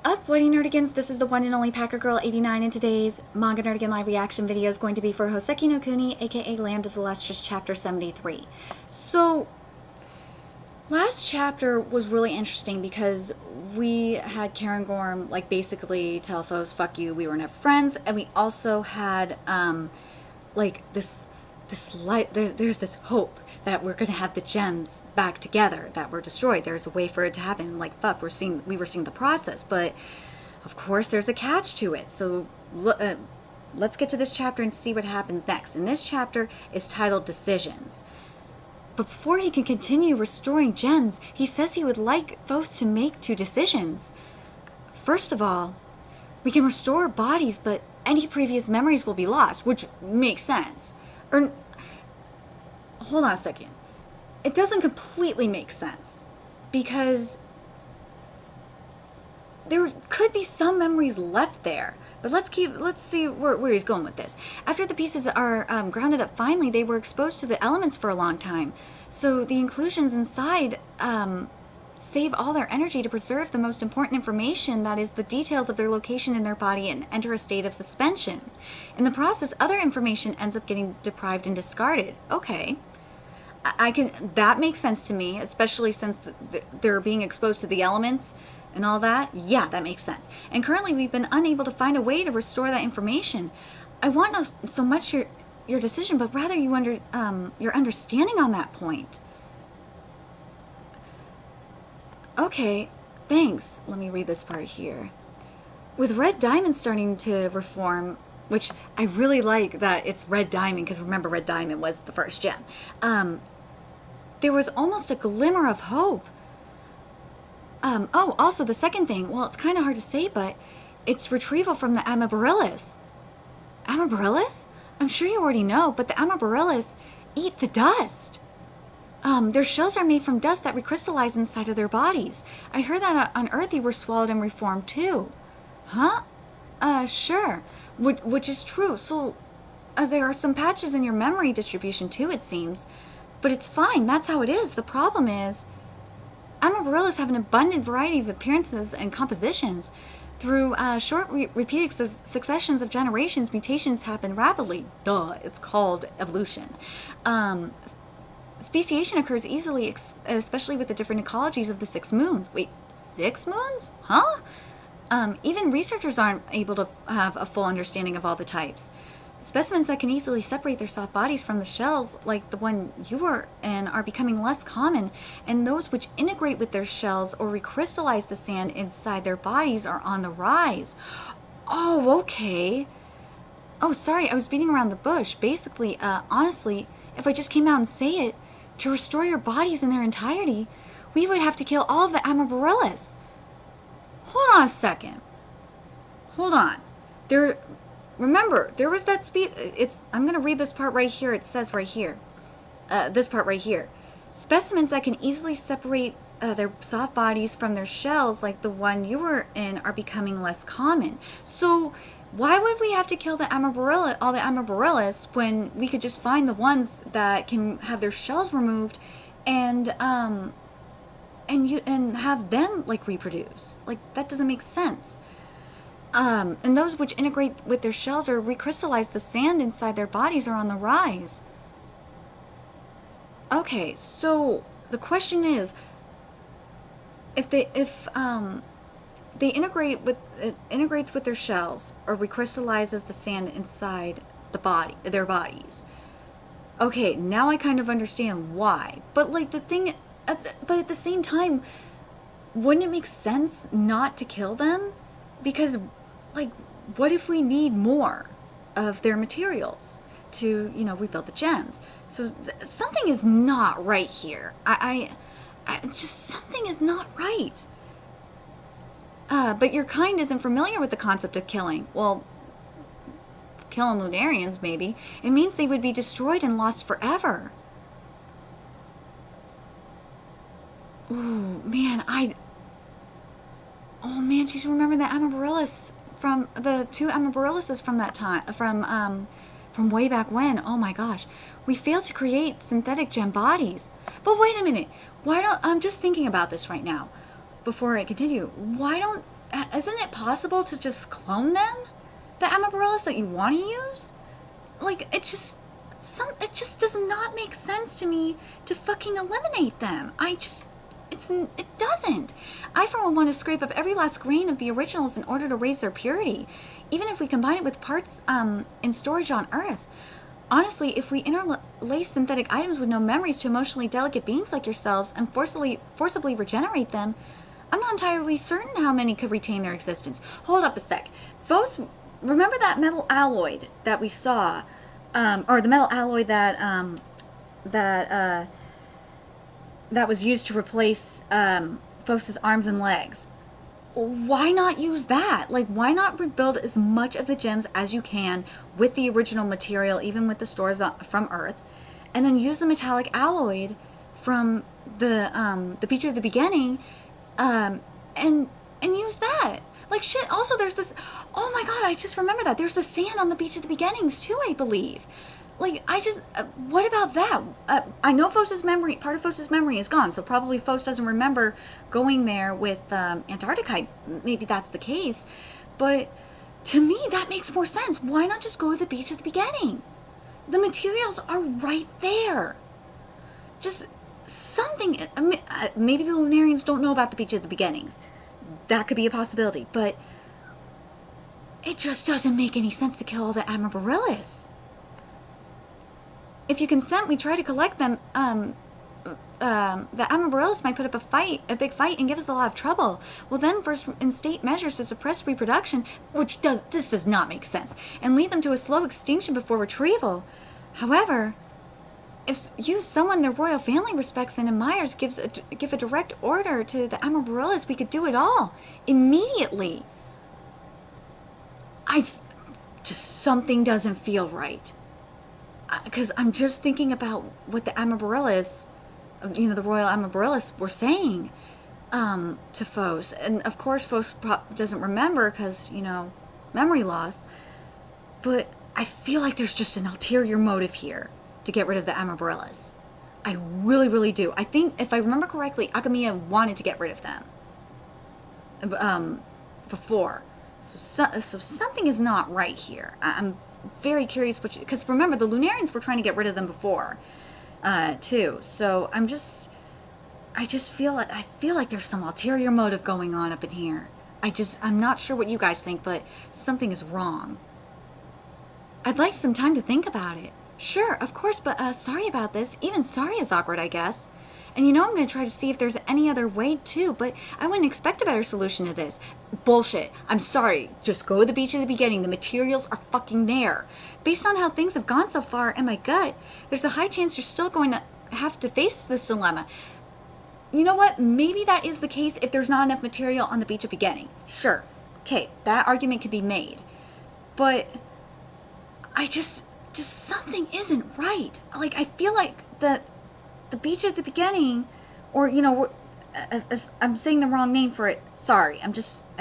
Up, Whitey Nerdigans? This is the one and only Packer Girl 89, and today's Manga Nerdigan live reaction video is going to be for Houseki no Kuni, aka Land of the Lustrous, chapter 73. So, last chapter was really interesting because we had Karen Gorm, like, basically tell foes, fuck you, we were never friends, and we also had, like, this light, there's this hope that we're gonna have the gems back together that were destroyed. There's a way for it to happen. Like, fuck, we were seeing the process, but of course there's a catch to it. So let's get to this chapter and see what happens next. And this chapter is titled Decisions. But before he can continue restoring gems, he says he would like foes to make 2 decisions. First of all, we can restore bodies, but any previous memories will be lost, which makes sense. Or hold on a second. It doesn't completely make sense because there could be some memories left there. But let's see where he's going with this. After the pieces are grounded up finely, they were exposed to the elements for a long time. So the inclusions inside save all their energy to preserve the most important information, that is the details of their location in their body, and enter a state of suspension. In the process, other information ends up getting deprived and discarded. Okay. That makes sense to me, especially since they're being exposed to the elements and all that. Yeah, that makes sense. And currently we've been unable to find a way to restore that information. I want not so much your decision, but rather your understanding on that point. Okay, thanks. Let me read this part here. With Red Diamond starting to reform, which I really like that it's Red Diamond, because remember, Red Diamond was the first gem. There was almost a glimmer of hope. Oh, also the second thing, well, it's kind of hard to say, but it's retrieval from the Amarilla. Amarilla? I'm sure you already know, but the Amarilla eat the dust. Their shells are made from dust that recrystallize inside of their bodies. I heard that on Earth you were swallowed and reformed too. Huh? Sure. Which is true. So, there are some patches in your memory distribution too, it seems. But it's fine. That's how it is. The problem is, Amarillas have an abundant variety of appearances and compositions. Through short repeated successions of generations, mutations happen rapidly. Duh, it's called evolution. Speciation occurs easily, especially with the different ecologies of the 6 moons. Wait, 6 moons? Huh? Even researchers aren't able to have a full understanding of all the types. Specimens that can easily separate their soft bodies from the shells, like the one you were in, are becoming less common, and those which integrate with their shells or recrystallize the sand inside their bodies are on the rise. Oh, okay. Oh, sorry, I was beating around the bush. Basically, honestly, if I just came out and say it, to restore your bodies in their entirety, we would have to kill all of the Amarillas. Hold on a second. Hold on. Remember, there was that I'm going to read this part right here. It says right here. This part right here. Specimens that can easily separate their soft bodies from their shells, like the one you were in, are becoming less common. So, why would we have to kill all the Amarillas, when we could just find the ones that can have their shells removed and have them, like, reproduce? Like, that doesn't make sense. And those which integrate with their shells or recrystallize the sand inside their bodies are on the rise. Okay, so the question is, if they integrates with their shells or recrystallizes the sand inside their bodies. Okay, now I kind of understand why. But like but at the same time, wouldn't it make sense not to kill them? Because, like, what if we need more of their materials to, rebuild the gems? So something is not right here. Something is not right. But your kind isn't familiar with the concept of killing. Well, killing Lunarians, maybe. It means they would be destroyed and lost forever. Ooh, man, oh man, she's remembering the Amarillas from the 2 Amarillas from that time, from way back when. Oh my gosh, we failed to create synthetic gem bodies. But wait a minute, I'm just thinking about this right now. Before I continue, why don't isn't it possible to just clone them? The Amaryllis that you want to use? Like, it just does not make sense to me to fucking eliminate them. It doesn't. I, for one, want to scrape up every last grain of the originals in order to raise their purity, even if we combine it with parts in storage on Earth. Honestly, if we interlace synthetic items with no memories to emotionally delicate beings like yourselves and forcibly regenerate them, I'm not entirely certain how many could retain their existence. Hold up a sec. Folks, remember that metal alloy that we saw? Or the metal alloy that was used to replace Phos's arms and legs. Why not use that? Like, why not rebuild as much of the gems as you can with the original material, even with the stores from Earth, and then use the metallic alloy from the Beach of the Beginning, and use that. Like, shit, also there's this, oh my god, I just remember that. There's the sand on the Beach of the Beginnings too, I believe. Like, what about that? I know Phos's memory, part of Phos's memory is gone, so probably Phos doesn't remember going there with Antarctica. Maybe that's the case. But to me, that makes more sense. Why not just go to the Beach at the Beginning? The materials are right there. Just something, maybe the Lunarians don't know about the Beach at the Beginnings. That could be a possibility, but it just doesn't make any sense to kill all the Amaryllis. If you consent, we try to collect them. The Amaryllis might put up a big fight, and give us a lot of trouble. We'll then first instate measures to suppress reproduction, this does not make sense, and lead them to a slow extinction before retrieval. However, if someone their royal family respects and admires give a direct order to the Amaryllis, we could do it all immediately. Something doesn't feel right. Because I'm just thinking about what the Amaryllis, the royal Amaryllis were saying to Phos. And of course Phos doesn't remember because, memory loss. But I feel like there's just an ulterior motive here to get rid of the Amaryllis. I really, really do. I think, if I remember correctly, Akamiya wanted to get rid of them before. So something is not right here. I'm very curious, because remember, the Lunarians were trying to get rid of them before, too. So I just feel like there's some ulterior motive going on up in here. I'm not sure what you guys think, but something is wrong. I'd like some time to think about it. Sure, of course, but sorry about this. Even sorry is awkward, I guess. And I'm going to try to see if there's any other way, too, but I wouldn't expect a better solution to this. Bullshit. I'm sorry. Just go to the Beach at the Beginning. The materials are fucking there. Based on how things have gone so far, and my gut, there's a high chance you're still going to have to face this dilemma. You know what? Maybe that is the case if there's not enough material on the Beach at the Beginning. Sure. Okay, that argument could be made. But I just something isn't right. Like, I feel like the Beach at the Beginning, or, if I'm saying the wrong name for it, sorry. I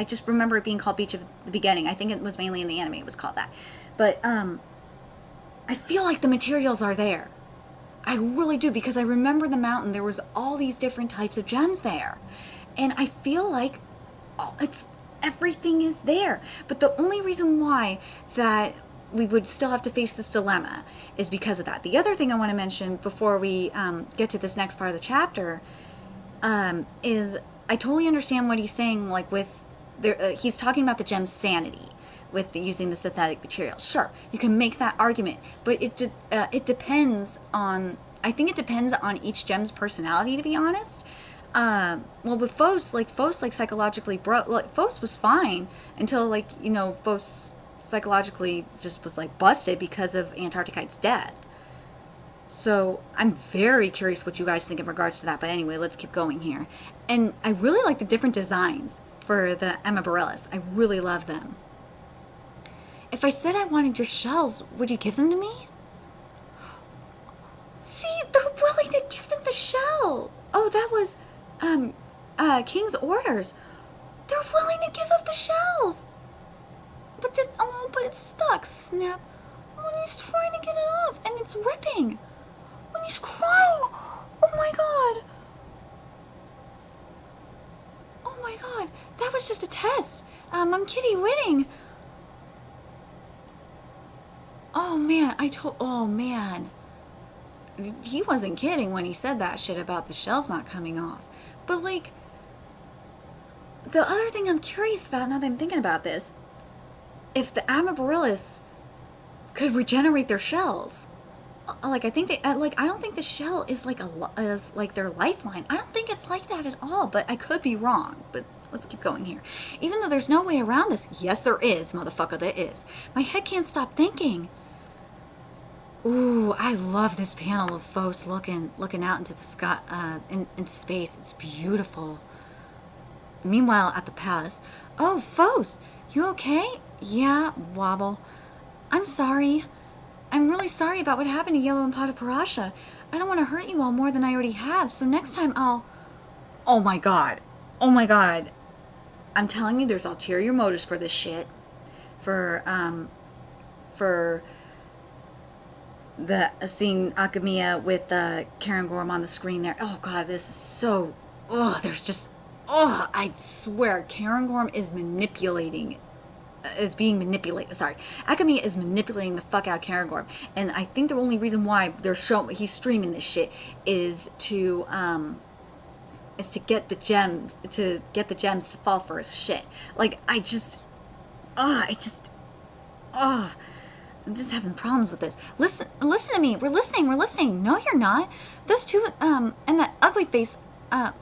just remember it being called Beach of the Beginning. I think it was mainly in the anime it was called that. But, I feel like the materials are there. I really do, because I remember the mountain. There was all these different types of gems there. And I feel like everything is there. But the only reason why that we would still have to face this dilemma is because of that. The other thing I want to mention before we get to this next part of the chapter is I totally understand what he's saying, like he's talking about the gem's sanity with using the synthetic materials. Sure, you can make that argument, but it depends on, I think it depends on each gem's personality, to be honest. Well, with Phos psychologically Phos was fine until, Phos psychologically just was busted because of Antarctica's death. So I'm very curious what you guys think in regards to that. But anyway, let's keep going here. And I really like the different designs for the Amaryllis. I really love them. If I said I wanted your shells, would you give them to me? See, they're willing to give them the shells. Oh, that was King's orders. They're willing to give up the shells. But it's stuck, Snap. When he's trying to get it off, and it's ripping. When he's crying. Oh my god. Oh my god. that was just a test. I'm kitty winning. Oh man, oh man. He wasn't kidding when he said that shit about the shells not coming off. But like, the other thing I'm curious about now that I'm thinking about this, if the Amaryllis could regenerate their shells, like I think they, like I don't think the shell is like is like their lifeline. I don't think it's like that at all, but I could be wrong. But let's keep going here. Even though there's no way around this, yes there is, motherfucker, there is. My head can't stop thinking. Ooh, I love this panel of Phos looking out into the sky, into space. It's beautiful. Meanwhile, at the palace, oh, Phos, you okay? Yeah, wobble. I'm sorry. I'm really sorry about what happened to Yellow and Pataparasha. I don't want to hurt you all more than I already have, so next time I'll... Oh my god. Oh my god. I'm telling you, there's ulterior motives for this shit. For the seeing Akamiya with Karen Gorm on the screen there. Oh god, this is so... Oh, there's just... Oh, I swear, Karen Gorm is manipulating... is being manipulated. Sorry, Akamiya is manipulating the fuck out of Karen Gorm, and I think the only reason why he's streaming this shit is to get the gems to fall for his shit. Like I'm just having problems with this. Listen to me. We're listening. No, you're not. Those two and that ugly face. But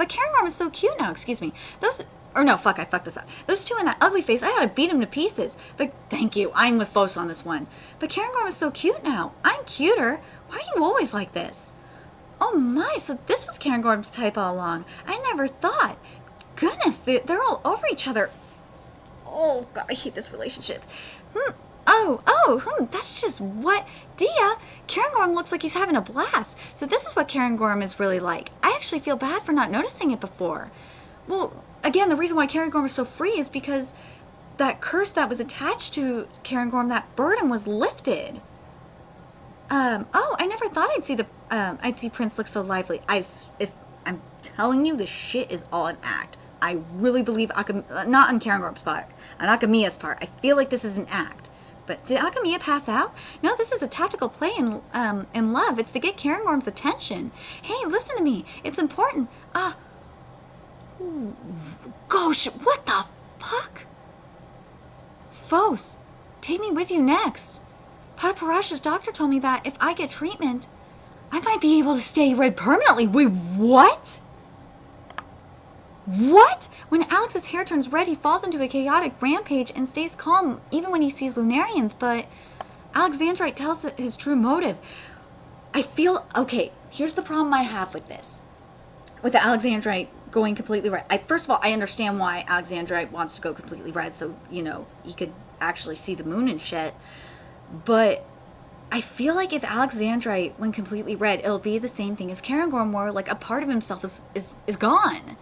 Karen Gorm is so cute now. Excuse me. Or no, fuck, I fucked this up. Those two and that ugly face, I ought to beat him to pieces. But thank you, I'm with Phos on this one. But Karen Gorm is so cute now. I'm cuter. Why are you always like this? Oh my, so this was Karen Gorm's type all along. I never thought. Goodness, they're all over each other. Oh god, I hate this relationship. That's just what... Dia, Karen Gorm looks like he's having a blast. So this is what Karen Gorm is really like. I actually feel bad for not noticing it before. Well... Again, the reason why Karen Gorm is so free is because that curse that was attached to Karen Gorm, that burden was lifted. Oh, I never thought I'd see Prince look so lively. If I'm telling you, this shit is all an act. I really believe not on Karen Gorm's part, on Akamiya's part. I feel like this is an act. But did Akamiya pass out? No, this is a tactical play in love. It's to get Karen Gorm's attention. Hey, listen to me. It's important. Gosh, what the fuck? Phos, take me with you next. Pataparasha's doctor told me that if I get treatment, I might be able to stay red permanently. Wait, what? What? When Alex's hair turns red, he falls into a chaotic rampage and stays calm even when he sees Lunarians, but Alexandrite tells his true motive. I feel... Okay, here's the problem I have with this. With the Alexandrite going completely red. First of all, I understand why Alexandrite wants to go completely red, so, you know, he could actually see the moon and shit. But I feel like if Alexandrite went completely red, it'll be the same thing as Karen Gorm, where, like, a part of himself is gone.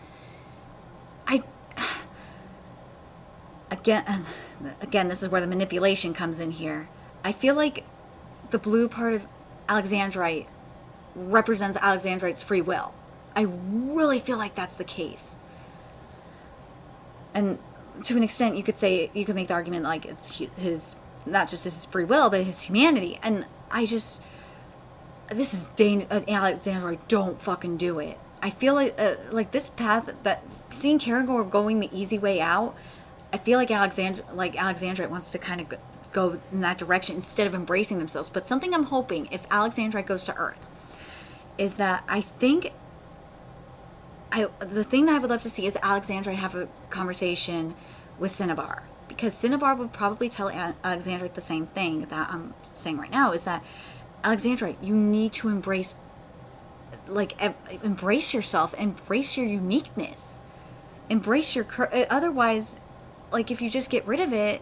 Again, this is where the manipulation comes in here. I feel like the blue part of Alexandrite represents Alexandrite's free will. I really feel like that's the case. And to an extent, you could make the argument like it's his, not just his free will, but his humanity. And this is Alexandrite, don't fucking do it. I feel like this path, that seeing Karen Gorm going the easy way out, I feel like Alexandrite wants to kind of go in that direction instead of embracing themselves. But something I'm hoping, if Alexandrite goes to Earth, is that I think... the thing that I would love to see is Alexandrite have a conversation with Cinnabar. Because Cinnabar would probably tell Alexandrite the same thing that I'm saying right now, is that Alexandrite, you need to embrace yourself, embrace your uniqueness, embrace your... Otherwise, like, if you just get rid of it,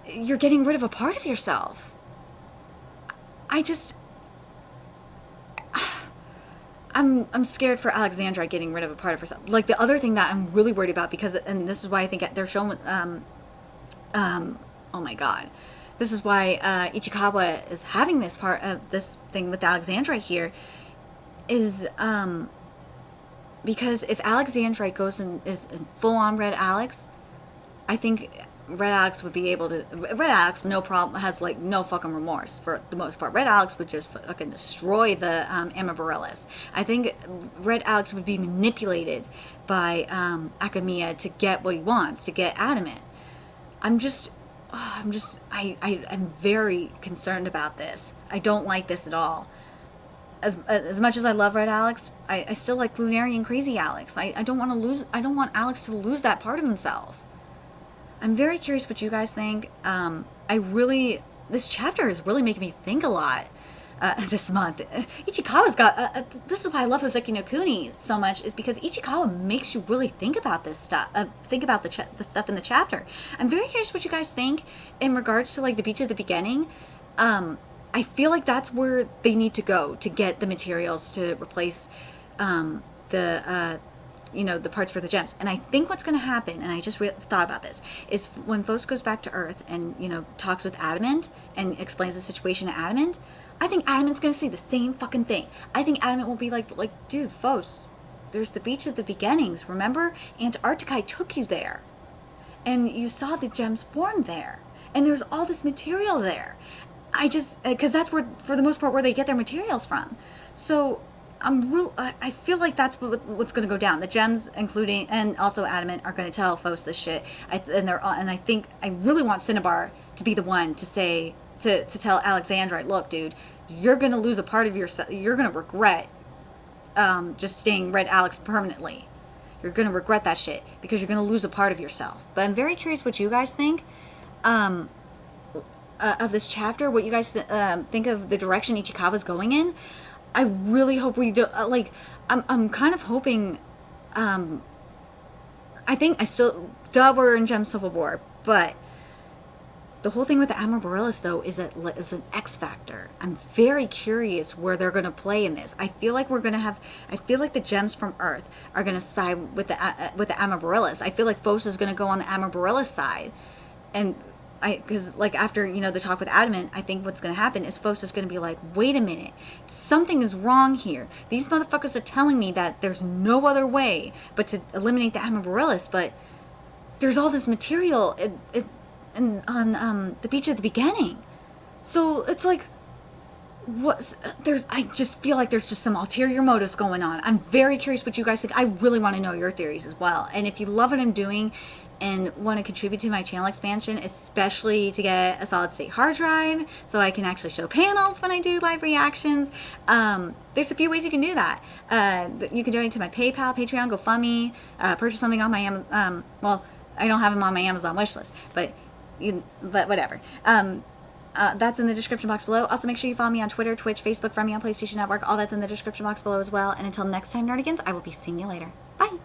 you're getting rid of a part of yourself. I'm scared for Alexandrite getting rid of a part of herself. Like, the other thing that I'm really worried about, and this is why I think they're showing, oh my god. This is why Ichikawa is having this thing with Alexandrite here, is Because if Alexandrite goes and is full on Red Alex, I think Red Alex would be able to. Red Alex, no problem, has like no fucking remorse for the most part. Red Alex would just fucking destroy the Amarilla. I think Red Alex would be manipulated by Akamiya to get what he wants, to get Adamant. I'm very concerned about this. I don't like this at all. As much as I love Red Alex, I still like Lunarian Crazy Alex. I don't want Alex to lose that part of himself. I'm very curious what you guys think. This chapter is really making me think a lot this month. Ichikawa's got, this is why I love Houseki no Kuni so much, is because Ichikawa makes you really think about this stuff, think about the stuff in the chapter. I'm very curious what you guys think in regards to like the beach at the beginning. I feel like that's where they need to go to get the materials to replace the parts for the gems. And I think what's going to happen, and I just thought about this, is when Fos goes back to Earth and, talks with Adamant and explains the situation to Adamant, I think Adamant's going to say the same fucking thing. I think Adamant will be like, dude, Fos, there's the beach of the beginnings. Remember? Antarctica took you there. And you saw the gems formed there. And there's all this material there. Because that's where, for the most part, where they get their materials from. So I feel like that's what's going to go down. The gems, including and also Adamant, are going to tell Fos this shit. And I think I really want Cinnabar to be the one to say to tell Alexandrite, look, dude, you're going to lose a part of yourself. You're going to regret just staying Red Alex permanently. You're going to regret that shit because you're going to lose a part of yourself. But I'm very curious what you guys think. Of this chapter, what you guys think of the direction Ichikawa's going in. I really hope we do. I'm kind of hoping. I think I still. We're in Gem Civil War, but the whole thing with the Amarilla though is an X factor. I'm very curious where they're going to play in this. I feel like we're going to have. I feel like the gems from Earth are going to side with the Amarilla. I feel like Fos is going to go on the Amarilla side, and. Because after the talk with Adamant, I think what's going to happen is Fos is going to be like, wait a minute, something is wrong here. These motherfuckers are telling me that there's no other way but to eliminate the Amarilla, but there's all this material on the beach at the beginning. So it's like, I just feel like there's just some ulterior motives going on. I'm very curious what you guys think. I really want to know your theories as well. And if you love what I'm doing and want to contribute to my channel expansion, especially to get a solid state hard drive so I can actually show panels when I do live reactions, there's a few ways you can do that. You can donate to my PayPal, Patreon, GoFundMe, purchase something on my Amazon. Well, I don't have them on my Amazon wish list, but whatever. That's in the description box below. Also, make sure you follow me on Twitter, Twitch, Facebook, friend me on PlayStation Network. All that's in the description box below as well. And until next time, Nerdigans, I will be seeing you later. Bye!